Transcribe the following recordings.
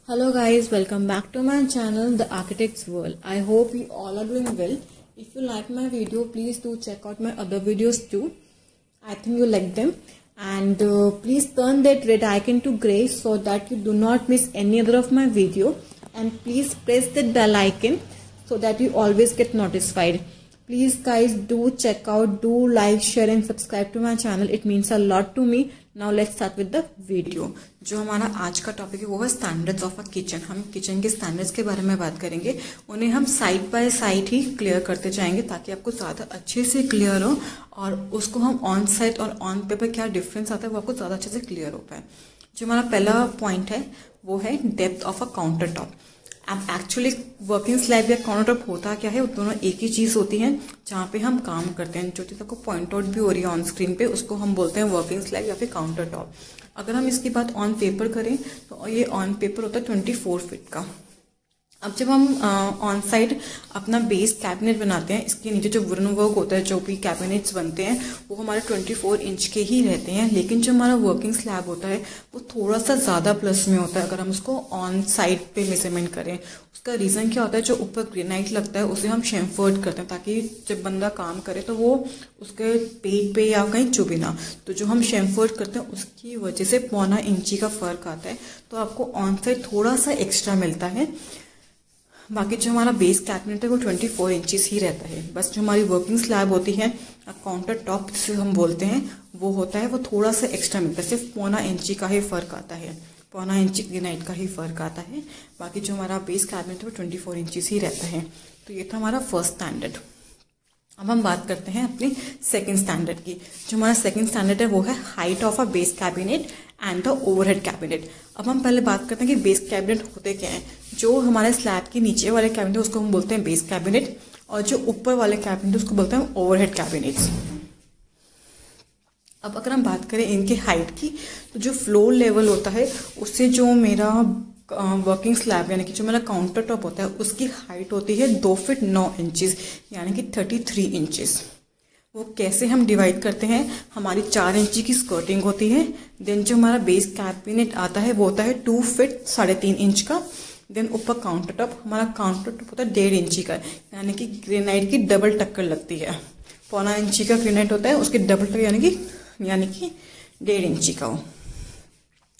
Hello guys, welcome back to my channel The Architect's World. I hope you all are doing well. If you like my video, please do check out my other videos too. I think you like them. And please turn that red icon to grey so that you do not miss any other of my video. And please press that bell icon so that you always get notified. Please guys do check out, do like, share and subscribe to my channel. It means a lot to me. Now let's start with the video. जो हमारा आज का topic है वो है standards of a kitchen. हम kitchen के standards के बारे में बात करेंगे. उन्हें हम side by side he clear करते जाएंगे ताकि आपको ज्यादा अच्छे से क्लियर हो और उसको हम ऑन साइट और ऑन पेपर क्या डिफरेंस आता है वो आपको ज्यादा अच्छे से क्लियर हो पाए. जो हमारा पहला पॉइंट है वो है depth of a counter top. अब एक्चुअली वर्किंग स्लैब या काउंटर टॉप होता क्या है, वो दोनों एक ही चीज होती है जहाँ पे हम काम करते हैं. जो चीज आपको पॉइंट आउट भी हो रही है ऑन स्क्रीन पे उसको हम बोलते हैं वर्किंग स्लैब या फिर काउंटर टॉप. अगर हम इसकी बात ऑन पेपर करें तो ये ऑन पेपर होता है 24 फीट का. अब जब हम ऑन साइड अपना बेस कैबिनेट बनाते हैं, इसके नीचे जो वुडन वर्क होता है, जो भी कैबिनेट्स बनते हैं वो हमारे 24 इंच के ही रहते हैं. लेकिन जो हमारा वर्किंग स्लैब होता है वो थोड़ा सा ज्यादा प्लस में होता है अगर हम उसको ऑन साइड पे मेजरमेंट करें. उसका रीजन क्या होता है, जो ऊपर ग्रेनाइट लगता है उसे हम शेमफर्ड करते हैं ताकि जब बंदा काम करे तो वो उसके पेट पे या कहीं चुभे ना. तो जो हम शेमफर्ड करते हैं उसकी वजह से 1.25 इंची का फर्क आता है. तो आपको ऑन साइड थोड़ा सा एक्स्ट्रा मिलता है. बाकी जो हमारा बेस कैबिनेट है वो 24 इंचेस ही रहता है. बस जो हमारी वर्किंग स्लैब होती है काउंटर टॉप जिसे हम बोलते हैं वो होता है, वो थोड़ा सा एक्स्ट्रा मिलता है. सिर्फ 1.25 इंची का ही फर्क आता है, 1.25 इंची ग्रेनाइट का ही फर्क आता है. बाकी जो हमारा बेस कैबिनेट है वो 24 इंचेस ही रहता है. तो ये था हमारा फर्स्ट स्टैंडर्ड. अब हम बात करते हैं अपनी सेकंड स्टैंडर्ड की. जो हमारा सेकंड स्टैंडर्ड है वो है height of a base cabinet and the overhead cabinet. अब हम पहले बात करते हैं कि बेस कैबिनेट होते क्या हैं. जो हमारे स्लैब के नीचे वाले कैबिनेट उसको हम बोलते हैं बेस कैबिनेट और जो ऊपर वाले कैबिनेट उसको बोलते हैं ओवरहेड कैबिनेट्स. अब अगर हम बात करें इनके हाइट की तो जो फ्लोर लेवल होता है उससे जो मेरा वर्किंग स्लैब यानी कि जो मेरा काउंटर टॉप होता है उसकी हाइट होती है 2 फीट 9 इंचेस यानी कि 33 इंचेस. वो कैसे हम डिवाइड करते हैं, हमारी 4 इंची की स्कर्टिंग होती है. देन जो हमारा बेस कैबिनेट आता है वो होता है 2 फीट 3.5 इंच का. देन ऊपर काउंटर टॉप, हमारा काउंटर टॉप होता है 1.5 इंची का यानी कि ग्रेनाइट की डबल टक्कर लगती है. 1.25 इंची का ग्रेनाइट होता है, उसकी डबल टक्कर यानी कि 1.5 इंची का हो.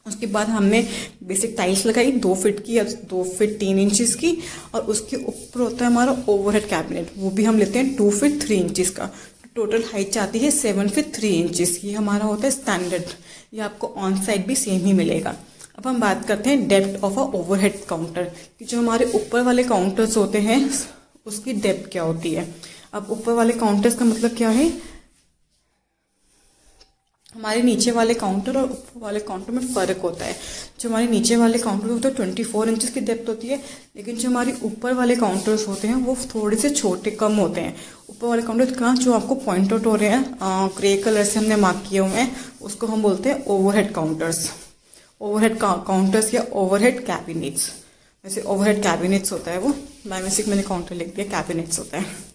उसके बाद हमने बेसिक टाइल्स लगाई 2 फीट की या 2 फीट 3 इंचेस की. और उसके ऊपर होता है हमारा ओवरहेड कैबिनेट, वो भी हम लेते हैं 2 फीट 3 इंचेस का. टोटल हाइट आती है 7 फीट 3 इंचेस. ये हमारा होता है स्टैंडर्ड. ये आपको ऑन साइड भी सेम ही मिलेगा. अब हम बात करते हैं depth of a overhead counter कि जो हमारे ऊपर वाले काउंटर्स होते हैं उसकी डेप्थ क्या होती है. अब ऊपर वाले काउंटर्स का मतलब क्या है, हमारे नीचे वाले काउंटर और ऊपर वाले काउंटर में फर्क होता है. जो हमारे नीचे वाले काउंटर होते हैं 24 इंचेस की डेप्थ होती है, लेकिन जो हमारे ऊपर वाले काउंटर्स होते हैं वो थोड़े से छोटे कम होते हैं. ऊपर वाले काउंटर कहाँ जो आपको पॉइंट आउट हो रहे हैं ग्रे कलर से हमने मार्क किए हुए हैं उसको हम बोलते हैं ओवरहेड काउंटर्स. ओवरहेड काउंटर्स या ओवरहेड कैबिनेट्स. वैसे ओवरहेड कैबिनेट्स होता है वो, बाय मिस्टेक मैंने काउंटर लिख दिया, कैबिनेट्स होता है.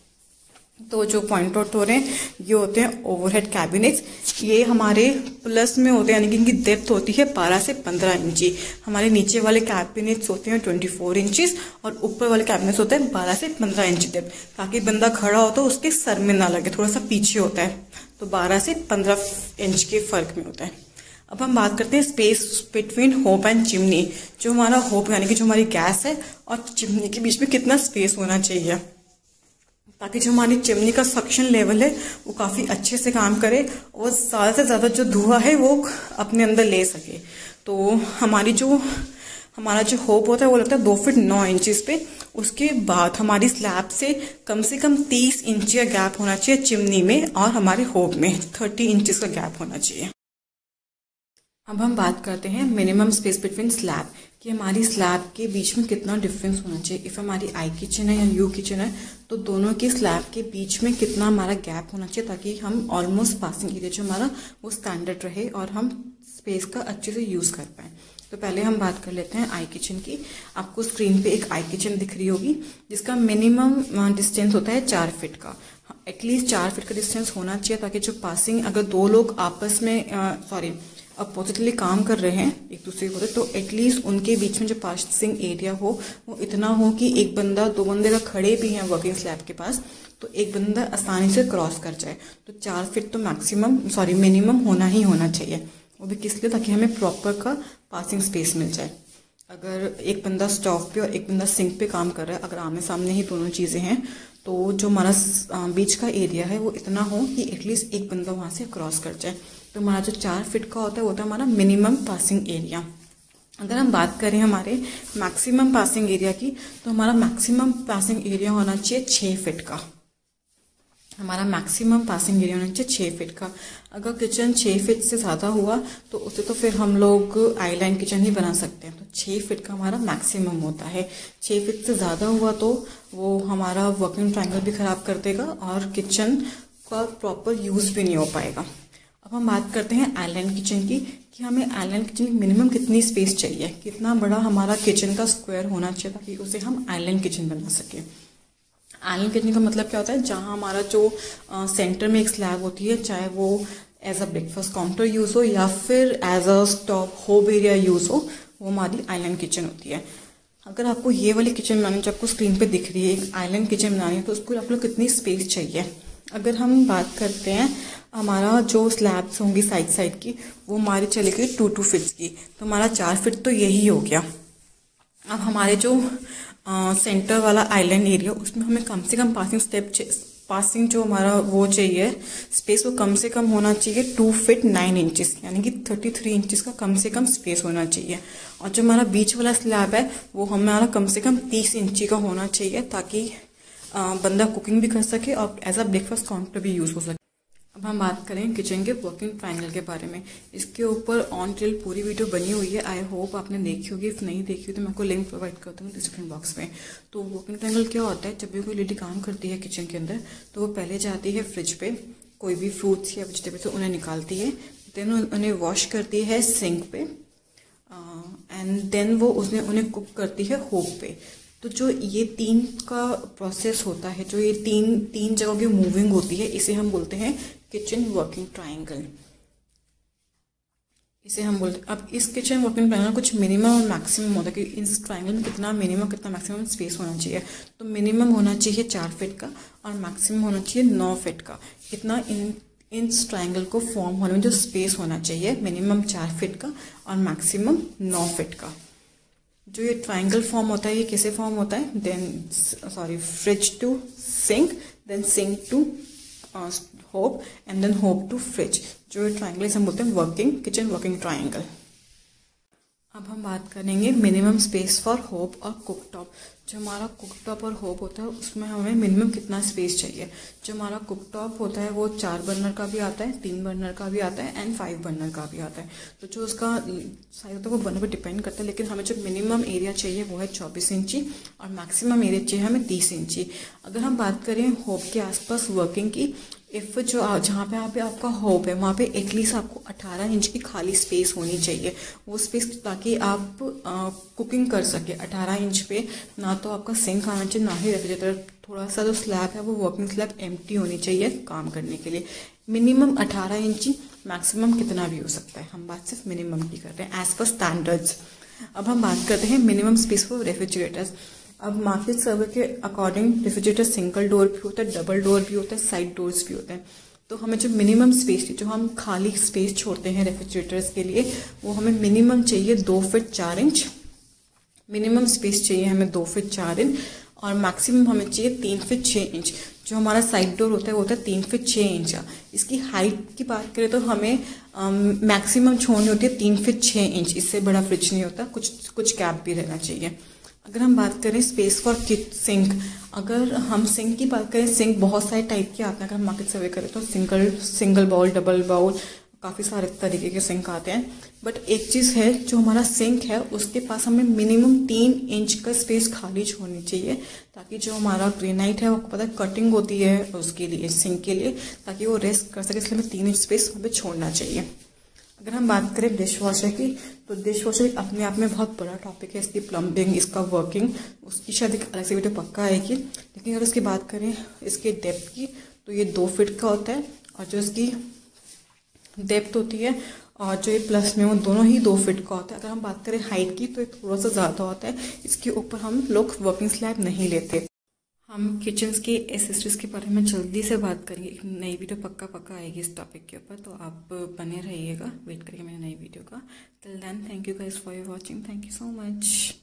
तो जो पॉइंट आउट हो रहे हैं ये होते हैं ओवरहेड कैबिनेट्स. ये हमारे प्लस में होते हैं यानी कि इनकी डेप्थ होती है 12 से 15 इंची. हमारे नीचे वाले कैबिनेट्स होते हैं 24 इंचेस और ऊपर वाले कैबिनेट्स होते हैं 12 से 15 इंच डेप्थ, ताकि बंदा खड़ा हो तो उसके सर में ना लगे, थोड़ा सा पीछे होता है. तो 12 से 15 इंच के फर्क में होता है. अब हम बात करते हैं space between hope and chimney. जो हमारा होप यानी कि जो हमारी गैस है और चिमनी के बीच में कितना स्पेस होना चाहिए ताकि जो हमारी चिमनी का सक्शन लेवल है वो काफी अच्छे से काम करे और ज्यादा से ज्यादा जो धुआं है वो अपने अंदर ले सके. तो हमारा जो होप होता है वो लगता है 2 फीट 9 इंचेस पे. उसके बाद हमारी स्लैब से कम 30 इंच का गैप होना चाहिए चिमनी में और हमारे होप में 30 इंचेस का गैप होना चाहिए. अब हम बात करते हैं मिनिमम स्पेस बिटवीन स्लैब कि हमारी स्लैब के बीच में कितना डिफरेंस होना चाहिए. इफ हमारी आई किचन है या यू किचन है तो दोनों के स्लैब के बीच में कितना हमारा गैप होना चाहिए ताकि हम ऑलमोस्ट पासिंग एरिया जो हमारा वो स्टैंडर्ड रहे और हम स्पेस का अच्छे से यूज कर पाए. तो पहले हम बात कर लेते हैं आई किचन की. आपको स्क्रीन पे एक आई किचन दिख रही होगी जिसका मिनिमम डिस्टेंस होता है 4 फीट का. एटलीस्ट 4 फीट का डिस्टेंस होना चाहिए ताकि जो पासिंग अगर दो लोग आपस में अपोजिटली काम कर रहे हैं एक दूसरे को, तो एटलीस्ट उनके बीच में जो पासिंग एरिया हो वो इतना हो कि एक बंदा, दो बंदे का खड़े भी हैं वर्किंग स्लैब के पास तो एक बंदा आसानी से क्रॉस कर जाए। तो 4 फीट तो मिनिमम होना ही होना चाहिए। वो भी किस लिए, ताकि हमें प्रॉपर का पासिंग स्पेस मिल जाए। अगर एक बंदा स्टोव पे और एक बंदा सिंक पे काम कर रहा है, अगर आमने सामने ही दोनों चीज़ें हैं, तो जो हमारा बीच का एरिया है वो इतना हो कि एटलीस्ट एक बंदा वहाँ से क्रॉस कर जाए। तो हमारा जो 4 फीट का होता है वो होता है हमारा मिनिमम पासिंग एरिया। अगर हम बात करें हमारे मैक्सिमम पासिंग एरिया की, तो हमारा मैक्सिमम पासिंग एरिया होना चाहिए 6 फीट का। हमारा मैक्सिमम पासिंग एरिया होना चाहिए 6 फीट का। अगर किचन 6 फीट से ज़्यादा हुआ तो उसे तो फिर हम लोग आईलाइन किचन ही बना सकते हैं। तो 6 फीट का हमारा मैक्सिमम होता है। 6 फीट से ज़्यादा हुआ तो वो हमारा वर्किंग ट्रायंगल भी ख़राब कर देगा और किचन का प्रॉपर यूज़ भी नहीं हो पाएगा। अब हम बात करते हैं आइलैंड किचन की, कि हमें आइलैंड किचन की मिनिमम कितनी स्पेस चाहिए, कितना बड़ा हमारा किचन का स्क्वायर होना चाहिए ताकि उसे हम आइलैंड किचन बना सकें। आइलैंड किचन का मतलब क्या होता है, जहाँ हमारा जो सेंटर में एक स्लैब होती है, चाहे वो as a breakfast counter use हो या फिर as a stop hob area use हो, वो हमारी आइलैंड किचन होती है। अगर आपको ये वाली किचन बनानी जो आपको स्क्रीन पे दिख रही है, एक आइलैंड किचन बनानी है, तो उसको आप लोग कितनी स्पेस चाहिए। अगर हम बात करते हैं हमारा जो स्लैब्स होंगी साइड की, वो हमारी चलेगी 2 फीट की, तो हमारा 4 फीट तो यही हो गया। अब हमारे जो सेंटर वाला आइलैंड एरिया, उसमें हमें कम से कम पासिंग जो हमारा वो चाहिए स्पेस, वो कम से कम होना चाहिए 2 फीट 9 इंचेस, यानी कि 33 इंचेस का कम से कम स्पेस होना चाहिए। और जो हमारा बीच वाला स्लैब है वो हमारा कम से कम 30 इंची का होना चाहिए, ताकि बंदा कुकिंग भी कर सके और एज अ ब्रेकफास्ट काउंटर भी यूज़ हो सके। अब हम बात करें किचन के वर्किंग ट्रायंगल के बारे में। इसके ऊपर ऑन डिटेल पूरी वीडियो बनी हुई है, आई होप आपने देखी होगी। इफ नहीं देखी हो तो मैं आपको लिंक प्रोवाइड करता हूँ डिस्क्रिप्शन बॉक्स में। तो वर्किंग ट्रायंगल क्या होता है, जब भी कोई लेडी काम करती है किचन के अंदर, तो वो पहले जाती है फ्रिज पे, कोई भी फ्रूट्स या वेजिटेबल्स उन्हें निकालती है, देन उन्हें वॉश करती है सिंक पे, एंड देन वो उन्हें कुक करती है होब पे। तो जो ये 3 का प्रोसेस होता है, जो ये तीन जगहों की मूविंग होती है, इसे हम बोलते हैं किचन वर्किंग ट्रायंगल, इसे हम बोलते हैं। अब इस किचन वर्किंग ट्रायंगल कुछ मिनिमम और मैक्सिमम होता है कि इस ट्रायंगल में कितना मिनिमम कितना मैक्सिमम स्पेस होना चाहिए। तो मिनिमम होना चाहिए 4 फीट का और मैक्सिमम होना चाहिए 9 फीट का। इतना इस ट्रायंगल को फॉर्म होने में जो स्पेस होना चाहिए, मिनिमम 4 फीट का और मैक्सिमम 9 फीट का। जो ये ट्रायंगल फॉर्म होता है, ये कैसे फॉर्म होता है, fridge to sink, then sink to hob and then hob to fridge. जो ये ट्रायंगल हम बोलते हैं किचन वर्किंग ट्रायंगल। अब हम बात करेंगे मिनिमम स्पेस फॉर होब और कुकटॉप। जो हमारा कुकटॉप और होब होता है उसमें हमें मिनिमम कितना स्पेस चाहिए। जो हमारा कुकटॉप होता है वो 4 बर्नर का भी आता है, 3 बर्नर का भी आता है एंड 5 बर्नर का भी आता है। तो जो उसका साइज होता है वो बर्नर पर डिपेंड करता है, लेकिन हमें जो मिनिमम एरिया चाहिए वो है 24 इंची और मैक्सिमम एरिया चाहिए हमें 30 इंची। अगर हम बात करें होब के आसपास वर्किंग की, इफ़ जो जहाँ पे आपका होब है वहाँ पे एटलीस्ट आपको 18 इंच की खाली स्पेस होनी चाहिए, वो स्पेस, ताकि आप कुकिंग कर सके। 18 इंच पे ना तो आपका सिंक आना चाहिए, ना ही रेफ्रिजरेटर। थोड़ा सा जो स्लैब है वो वर्किंग स्लैब एम्प्टी होनी चाहिए काम करने के लिए। मिनिमम 18 इंची, मैक्सिमम कितना भी हो सकता है, हम बात सिर्फ मिनिमम की कर रहे हैं एज पर स्टैंडर्ड्स। अब हम बात करते हैं मिनिमम स्पेस फॉर रेफ्रिजरेटर्स। अब मार्केट सर्वे के अकॉर्डिंग रेफ्रिजरेटर सिंगल डोर भी होता है, डबल डोर भी होता है, साइड डोर्स भी होते हैं। तो हमें जो मिनिमम स्पेस, जो हम खाली स्पेस छोड़ते हैं रेफ्रिजरेटर्स के लिए, वो हमें मिनिमम चाहिए 2 फीट 4 इंच। मिनिमम स्पेस चाहिए हमें 2 फीट 4 इंच और मैक्सिमम हमें चाहिए 3 फीट 6 इंच। जो हमारा साइड डोर होता है वो होता है 3 फीट 6 इंच का। इसकी हाइट की बात करें तो हमें मैक्सिमम छोड़नी होती है 3 फीट 6 इंच। इससे बड़ा फ्रिज नहीं होता, कुछ गैप भी रहना चाहिए। अगर हम बात करें स्पेस फॉर सिंक, अगर हम सिंक की बात करें, सिंक बहुत सारे टाइप के आते हैं। अगर हम मार्केट सर्वे करें तो सिंगल बाउल, डबल बाउल, काफ़ी सारे तरीके के सिंक आते हैं। बट एक चीज़ है, जो हमारा सिंक है उसके पास हमें मिनिमम 3 इंच का स्पेस खाली छोड़नी चाहिए, ताकि जो हमारा ग्रेनाइट है, आपको पता है कटिंग होती है उसके लिए, सिंक के लिए, ताकि वो रेस्ट कर सके, इसलिए हमें 3 इंच स्पेस हमें छोड़ना चाहिए। अगर हम बात करें डिश वॉशर की, तो डिश वॉशर अपने आप में बहुत बड़ा टॉपिक है। इसकी प्लम्बिंग, इसका वर्किंग, उसकी शायद एक अलग से वीडियो पक्का आएगी। लेकिन अगर इसकी बात करें इसके डेप्थ की, तो ये 2 फीट का होता है और जो इसकी डेप्थ होती है और जो ये प्लस में वो दोनों ही 2 फीट का होता है। अगर हम बात करें हाइट की तो ये थोड़ा सा ज़्यादा होता है, इसके ऊपर हम लोग वर्किंग स्लैब नहीं लेते। हम किचन्स के एसेसरीज के बारे में जल्दी से बात करेंगे, एक नई वीडियो पक्का आएगी इस टॉपिक के ऊपर, तो आप बने रहिएगा, वेट करिए मेरी नई वीडियो का। Till then thank you guys for your watching, thank you so much.